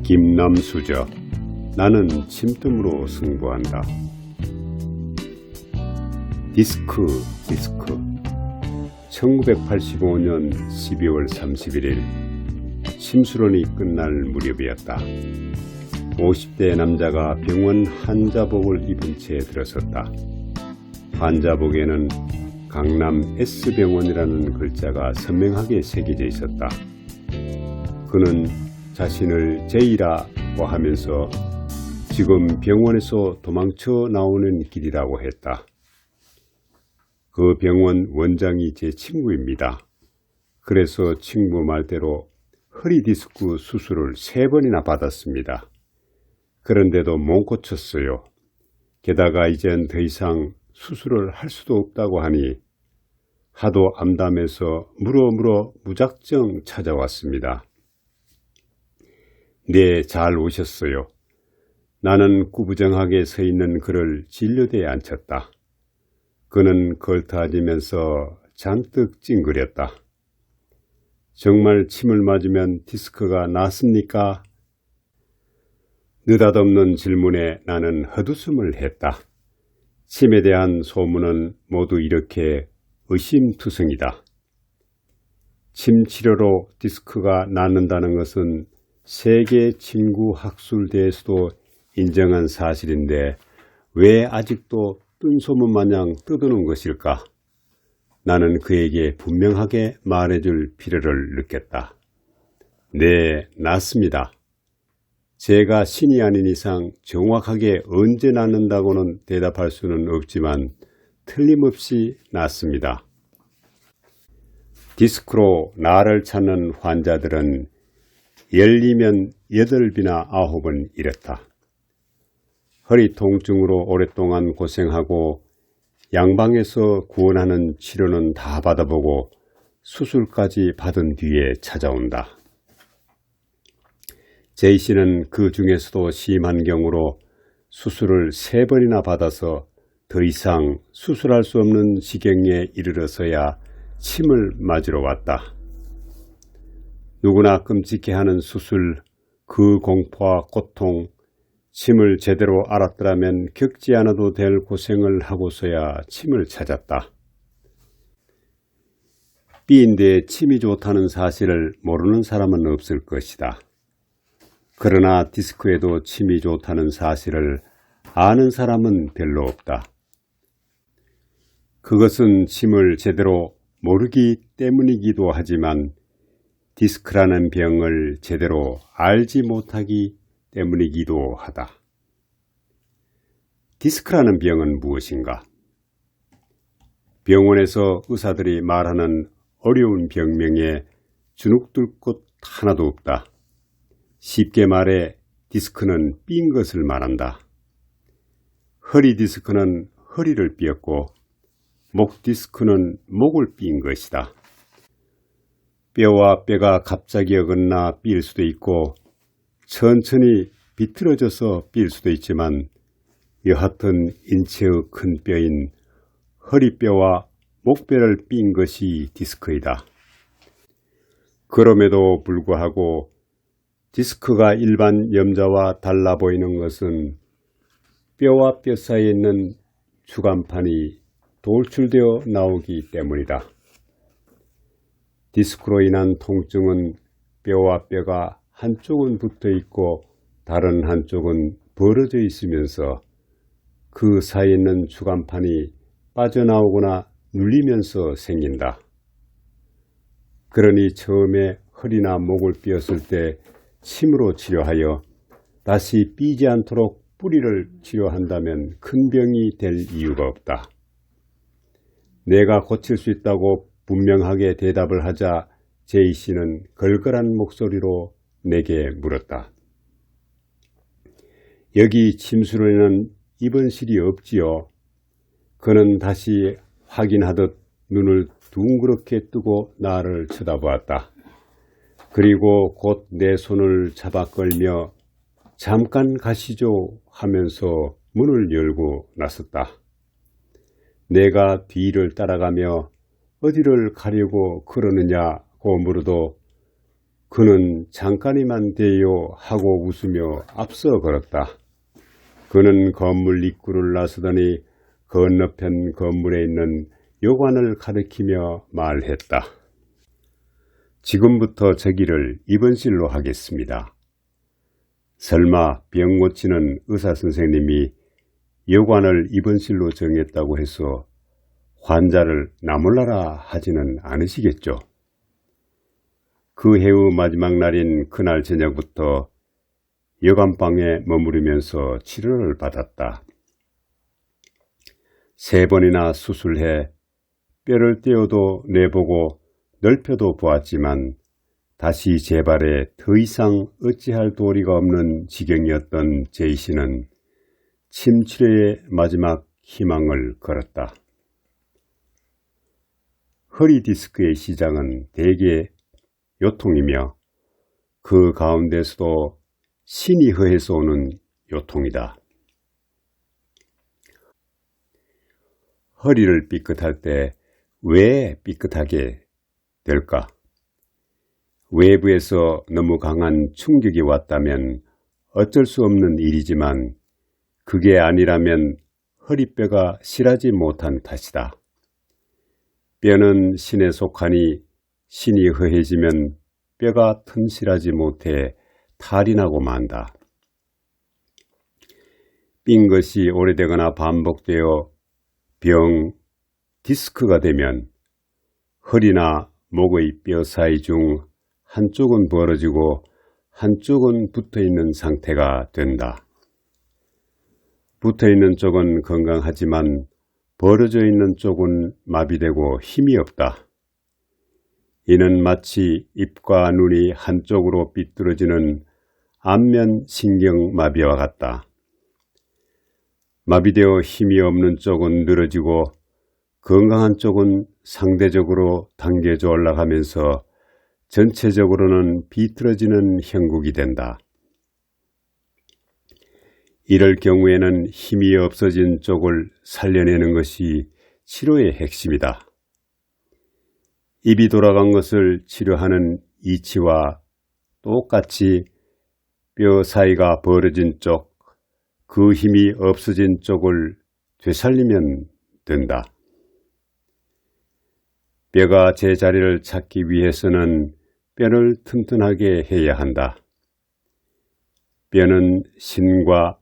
김남수저. 나는 침뜸으로 승부한다. 디스크. 1985년 12월 31일 심술원이 끝날 무렵이었다. 50대 남자가 병원 환자복을 입은 채 들어섰다. 환자복에는 강남 S병원이라는 글자가 선명하게 새겨져 있었다. 그는 자신을 제이라고 하면서 지금 병원에서 도망쳐 나오는 길이라고 했다. 그 병원 원장이 제 친구입니다. 그래서 친구 말대로 허리 디스크 수술을 3번이나 받았습니다. 그런데도 못 고쳤어요. 게다가 이젠 더 이상 수술을 할 수도 없다고 하니 하도 암담해서 물어 무작정 찾아왔습니다. 네, 잘 오셨어요. 나는 구부정하게 서 있는 그를 진료대에 앉혔다. 그는 걸터앉으면서 잔뜩 찡그렸다. 정말 침을 맞으면 디스크가 낫습니까? 느닷없는 질문에 나는 헛웃음을 했다. 침에 대한 소문은 모두 이렇게 의심투성이다. 침 치료로 디스크가 낫는다는 것은 세계 친구 학술대에서도 인정한 사실인데 왜 아직도 뜬소문 마냥 떠드는 것일까? 나는 그에게 분명하게 말해줄 필요를 느꼈다. 네, 낫습니다. 제가 신이 아닌 이상 정확하게 언제 낫는다고는 대답할 수는 없지만 틀림없이 낫습니다. 디스크로 나를 찾는 환자들은 12면 8이나 9은 이랬다. 허리 통증으로 오랫동안 고생하고 양방에서 구원하는 치료는 다 받아보고 수술까지 받은 뒤에 찾아온다. 제이 씨는 그 중에서도 심한 경우로 수술을 3번이나 받아서 더 이상 수술할 수 없는 지경에 이르러서야 침을 맞으러 왔다. 누구나 끔찍해하는 수술, 그 공포와 고통, 침을 제대로 알았더라면 겪지 않아도 될 고생을 하고서야 침을 찾았다. B인데 침이 좋다는 사실을 모르는 사람은 없을 것이다. 그러나 디스크에도 침이 좋다는 사실을 아는 사람은 별로 없다. 그것은 침을 제대로 모르기 때문이기도 하지만 디스크라는 병을 제대로 알지 못하기 때문이기도 하다. 디스크라는 병은 무엇인가? 병원에서 의사들이 말하는 어려운 병명에 주눅들 곳 하나도 없다. 쉽게 말해 디스크는 삔 것을 말한다. 허리 디스크는 허리를 삐었고 목 디스크는 목을 삔 것이다. 뼈와 뼈가 갑자기 어긋나 삘 수도 있고 천천히 비틀어져서 삘 수도 있지만 여하튼 인체의 큰 뼈인 허리뼈와 목뼈를 삔 것이 디스크이다. 그럼에도 불구하고 디스크가 일반 염자와 달라 보이는 것은 뼈와 뼈 사이에 있는 주간판이 돌출되어 나오기 때문이다. 디스크로 인한 통증은 뼈와 뼈가 한쪽은 붙어 있고 다른 한쪽은 벌어져 있으면서 그 사이에 있는 주간판이 빠져나오거나 눌리면서 생긴다. 그러니 처음에 허리나 목을 삐었을 때 침으로 치료하여 다시 삐지 않도록 뿌리를 치료한다면 큰 병이 될 이유가 없다. 내가 고칠 수 있다고 분명하게 대답을 하자 제이 씨는 걸걸한 목소리로 내게 물었다. 여기 침술에는 입원실이 없지요. 그는 다시 확인하듯 눈을 둥그렇게 뜨고 나를 쳐다보았다. 그리고 곧 내 손을 잡아 끌며 잠깐 가시죠 하면서 문을 열고 나섰다. 내가 뒤를 따라가며 어디를 가려고 그러느냐고 물어도 그는 잠깐이면 돼요 하고 웃으며 앞서 걸었다. 그는 건물 입구를 나서더니 건너편 건물에 있는 요관을 가리키며 말했다. 지금부터 저기를 입원실로 하겠습니다. 설마 병 고치는 의사선생님이 여관을 입원실로 정했다고 해서 환자를 나몰라라 하지는 않으시겠죠? 그 해의 마지막 날인 그날 저녁부터 여관방에 머무르면서 치료를 받았다. 3번이나 수술해 뼈를 떼어도 내보고 넓혀도 보았지만 다시 재발에 더 이상 어찌할 도리가 없는 지경이었던 제이씨는 침치료의 마지막 희망을 걸었다. 허리 디스크의 시작은 대개 요통이며 그 가운데서도 신이 허해서 오는 요통이다. 허리를 삐끗할 때 왜 삐끗하게 될까? 외부에서 너무 강한 충격이 왔다면 어쩔 수 없는 일이지만 그게 아니라면 허리뼈가 실하지 못한 탓이다. 뼈는 신에 속하니 신이 허해지면 뼈가 튼실하지 못해 탈이 나고 만다. 삔 것이 오래되거나 반복되어 병, 디스크가 되면 허리나 목의 뼈 사이 중 한쪽은 벌어지고 한쪽은 붙어있는 상태가 된다. 붙어있는 쪽은 건강하지만 벌어져 있는 쪽은 마비되고 힘이 없다. 이는 마치 입과 눈이 한쪽으로 삐뚤어지는 안면 신경마비와 같다. 마비되어 힘이 없는 쪽은 늘어지고 건강한 쪽은 상대적으로 당겨져 올라가면서 전체적으로는 비틀어지는 형국이 된다. 이럴 경우에는 힘이 없어진 쪽을 살려내는 것이 치료의 핵심이다. 입이 돌아간 것을 치료하는 이치와 똑같이 뼈 사이가 벌어진 쪽, 그 힘이 없어진 쪽을 되살리면 된다. 뼈가 제자리를 찾기 위해서는 뼈를 튼튼하게 해야 한다. 뼈는 신과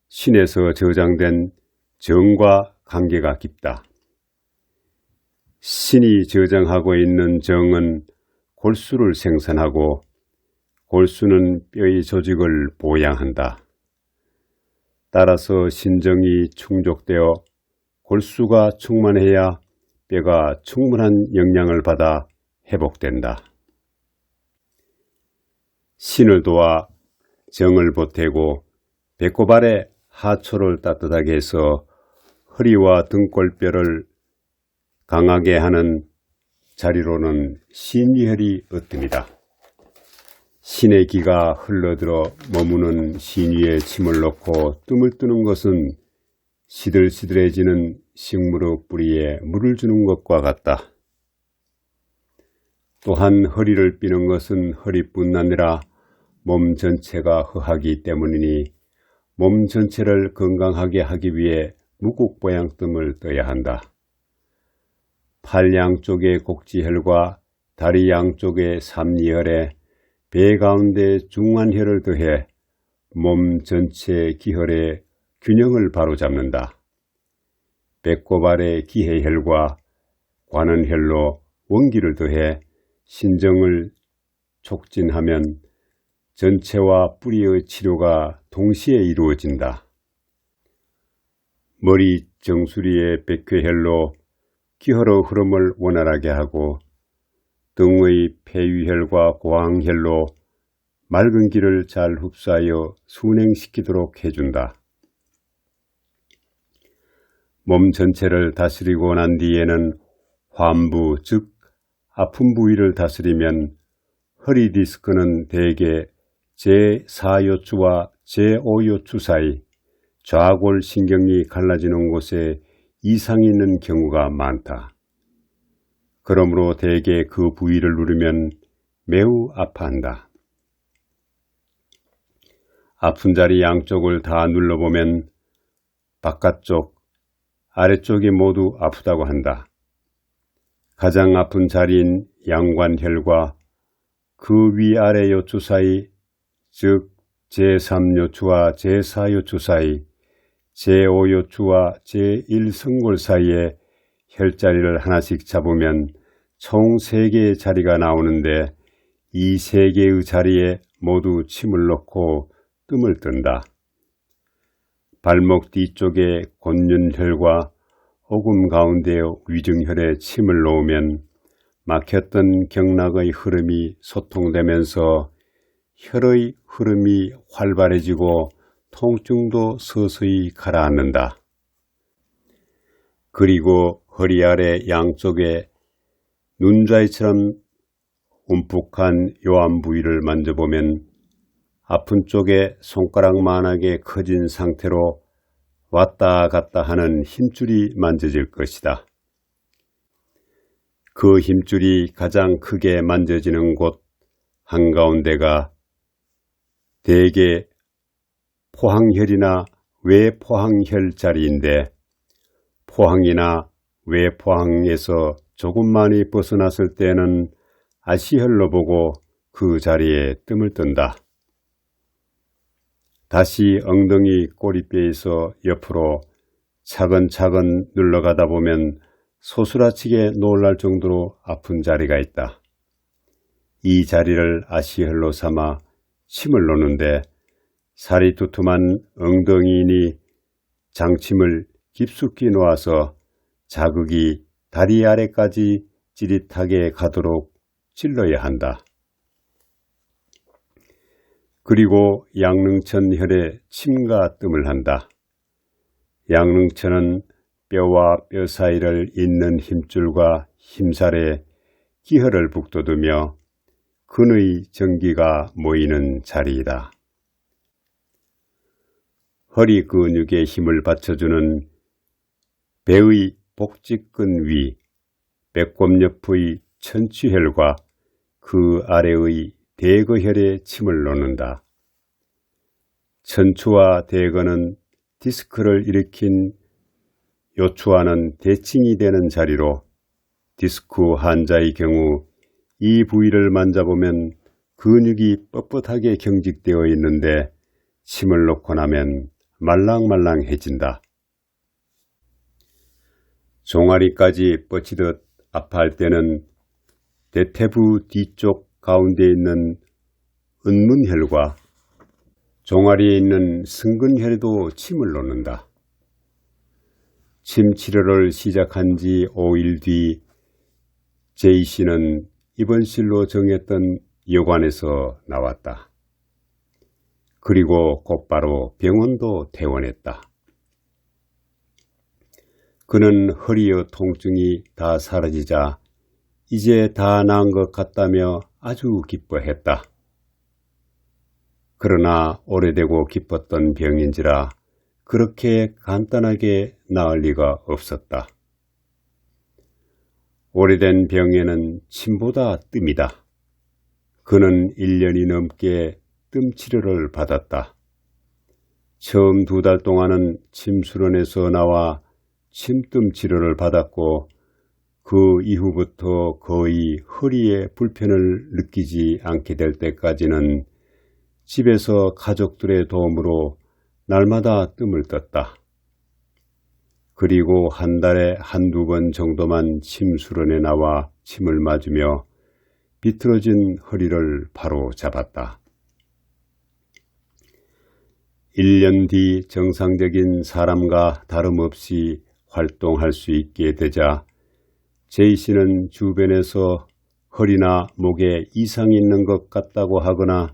신에서 저장된 정과 관계가 깊다. 신이 저장하고 있는 정은 골수를 생산하고 골수는 뼈의 조직을 보양한다. 따라서 신정이 충족되어 골수가 충만해야 뼈가 충분한 영양을 받아 회복된다. 신을 도와 정을 보태고 배꼽 아래 하초를 따뜻하게 해서 허리와 등골뼈를 강하게 하는 자리로는 신위혈이 으뜸이다. 신의 기가 흘러들어 머무는 신위에 침을 넣고 뜸을 뜨는 것은 시들시들해지는 식물의 뿌리에 물을 주는 것과 같다. 또한 허리를 삐는 것은 허리뿐 아니라 몸 전체가 허하기 때문이니 몸 전체를 건강하게 하기 위해 무국보양뜸을 떠야 한다. 팔 양쪽의 곡지혈과 다리 양쪽의 삼리혈에 배 가운데 중환혈을 더해 몸 전체 기혈의 균형을 바로잡는다. 배꼽 아래 기해혈과 관원혈로 원기를 더해 신정을 촉진하면 전체와 뿌리의 치료가 동시에 이루어진다. 머리 정수리의 백회혈로 기혈의 흐름을 원활하게 하고 등의 폐유혈과 고항혈로 맑은 기를 잘 흡수하여 순행시키도록 해준다. 몸 전체를 다스리고 난 뒤에는 환부, 즉 아픈 부위를 다스리면 허리 디스크는 대개 제4요추와 제5요추 사이 좌골 신경이 갈라지는 곳에 이상이 있는 경우가 많다. 그러므로 대개 그 부위를 누르면 매우 아파한다. 아픈 자리 양쪽을 다 눌러보면 바깥쪽, 아래쪽이 모두 아프다고 한다. 가장 아픈 자리인 양관혈과 그 위아래 요추 사이, 즉 제3요추와 제4요추 사이, 제5요추와 제1성골 사이에 혈자리를 하나씩 잡으면 총 3개의 자리가 나오는데 이 3개의 자리에 모두 침을 넣고 뜸을 뜬다. 발목 뒤쪽에 곤륜혈과 오금 가운데 위중혈에 침을 놓으면 막혔던 경락의 흐름이 소통되면서 혈의 흐름이 활발해지고 통증도 서서히 가라앉는다. 그리고 허리 아래 양쪽에 눈자위처럼 움푹한 요한 부위를 만져보면 아픈 쪽에 손가락만하게 커진 상태로 왔다 갔다 하는 힘줄이 만져질 것이다. 그 힘줄이 가장 크게 만져지는 곳 한가운데가 대개 포항혈이나 외포항혈 자리인데 포항이나 외포항에서 조금만이 벗어났을 때는 아시혈로 보고 그 자리에 뜸을 뜬다. 다시 엉덩이 꼬리뼈에서 옆으로 차근차근 눌러가다 보면 소스라치게 놀랄 정도로 아픈 자리가 있다. 이 자리를 아시혈로 삼아 침을 놓는데 살이 두툼한 엉덩이인이 장침을 깊숙이 놓아서 자극이 다리 아래까지 찌릿하게 가도록 찔러야 한다. 그리고 양릉천혈에 침과 뜸을 한다. 양릉천은 뼈와 뼈 사이를 잇는 힘줄과 힘살에 기혈을 북돋우며 근의 전기가 모이는 자리이다. 허리 근육에 힘을 받쳐주는 배의 복직근 위, 배꼽 옆의 천추혈과 그 아래의 대거혈에 침을 놓는다. 천추와 대거는 디스크를 일으킨 요추와는 대칭이 되는 자리로 디스크 환자의 경우 이 부위를 만져보면 근육이 뻣뻣하게 경직되어 있는데 침을 놓고 나면 말랑말랑해진다. 종아리까지 뻗치듯 아파할 때는 대퇴부 뒤쪽 가운데 있는 은문혈과 종아리에 있는 승근혈에도 침을 놓는다. 침 치료를 시작한 지 5일 뒤 J씨는 입원실로 정했던 여관에서 나왔다. 그리고 곧바로 병원도 퇴원했다. 그는 허리의 통증이 다 사라지자 이제 다 나은 것 같다며 아주 기뻐했다. 그러나 오래되고 깊었던 병인지라 그렇게 간단하게 나을 리가 없었다. 오래된 병에는 침보다 뜸이다. 그는 1년이 넘게 뜸 치료를 받았다. 처음 2달 동안은 침수련에서 나와 침뜸 치료를 받았고 그 이후부터 거의 허리에 불편을 느끼지 않게 될 때까지는 집에서 가족들의 도움으로 날마다 뜸을 떴다. 그리고 한 달에 1~2번 정도만 침수련에 나와 침을 맞으며 비틀어진 허리를 바로 잡았다. 1년 뒤 정상적인 사람과 다름없이 활동할 수 있게 되자 J씨는 주변에서 허리나 목에 이상이 있는 것 같다고 하거나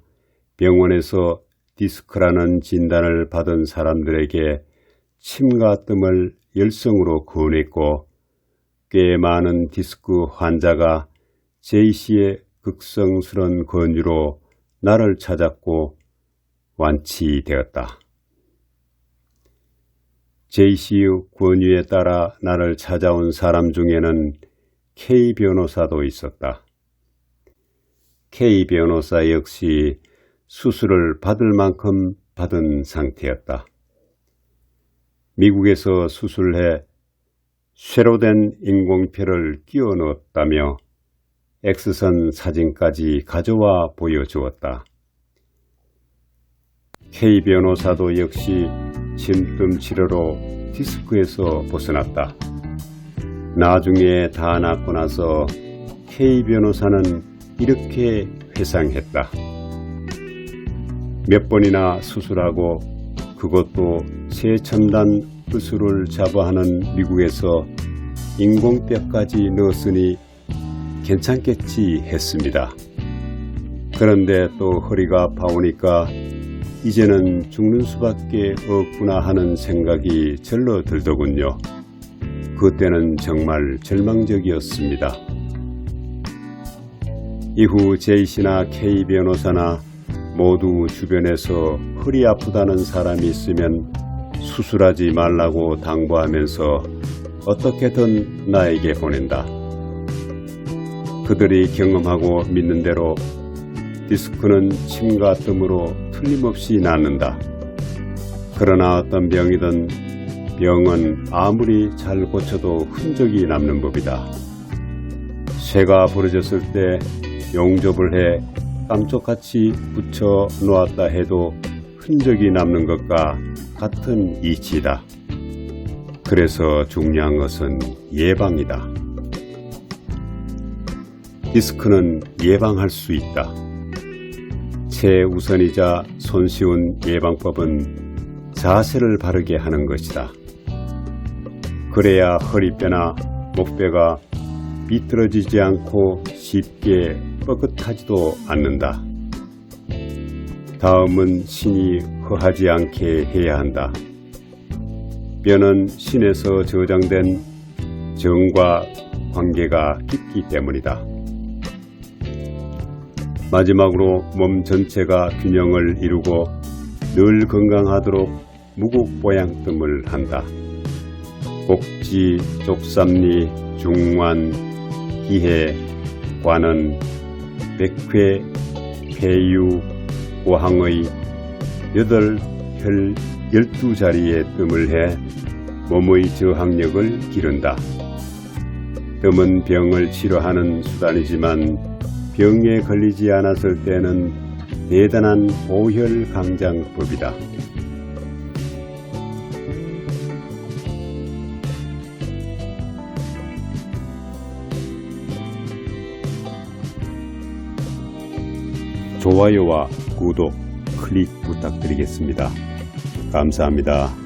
병원에서 디스크라는 진단을 받은 사람들에게 침과 뜸을 열성으로 권했고 꽤 많은 디스크 환자가 J씨의 극성스런 권유로 나를 찾았고 완치되었다. J씨의 권유에 따라 나를 찾아온 사람 중에는 K 변호사도 있었다. K 변호사 역시 수술을 받을 만큼 받은 상태였다. 미국에서 수술해 쇠로 된 인공뼈를 끼워 넣었다며 X선 사진까지 가져와 보여주었다. K 변호사도 역시 진뜸 치료로 디스크에서 벗어났다. 나중에 다 낫고 나서 K 변호사는 이렇게 회상했다. 몇 번이나 수술하고 그것도 최첨단 의술을 자부하는 미국에서 인공뼈까지 넣었으니 괜찮겠지 했습니다. 그런데 또 허리가 아파오니까 이제는 죽는 수밖에 없구나 하는 생각이 절로 들더군요. 그때는 정말 절망적이었습니다. 이후 J씨나 K 변호사나 모두 주변에서 허리 아프다는 사람이 있으면 수술하지 말라고 당부하면서 어떻게든 나에게 보낸다. 그들이 경험하고 믿는 대로 디스크는 침과 뜸으로 틀림없이 낫는다. 그러나 어떤 병이든 병은 아무리 잘 고쳐도 흔적이 남는 법이다. 쇠가 부러졌을 때 용접을 해 깜짝같이 붙여 놓았다 해도 흔적이 남는 것과 같은 이치다. 그래서 중요한 것은 예방이다. 디스크는 예방할 수 있다. 최우선이자 손쉬운 예방법은 자세를 바르게 하는 것이다. 그래야 허리뼈나 목뼈가 비뚤어지지 않고 쉽게 뻣긋하지도 않는다. 다음은 신이 허하지 않게 해야 한다. 뼈는 신에서 저장된 정과 관계가 깊기 때문이다. 마지막으로 몸 전체가 균형을 이루고 늘 건강하도록 무국보양뜸을 한다. 복지, 족삼리, 중환, 기해, 관원, 백회, 폐유, 고항의 8혈 12자리의 뜸을 해 몸의 저항력을 기른다. 뜸은 병을 치료하는 수단이지만 병에 걸리지 않았을 때는 대단한 보혈 강장법이다. 좋아요와 구독, 클릭 부탁드리겠습니다. 감사합니다.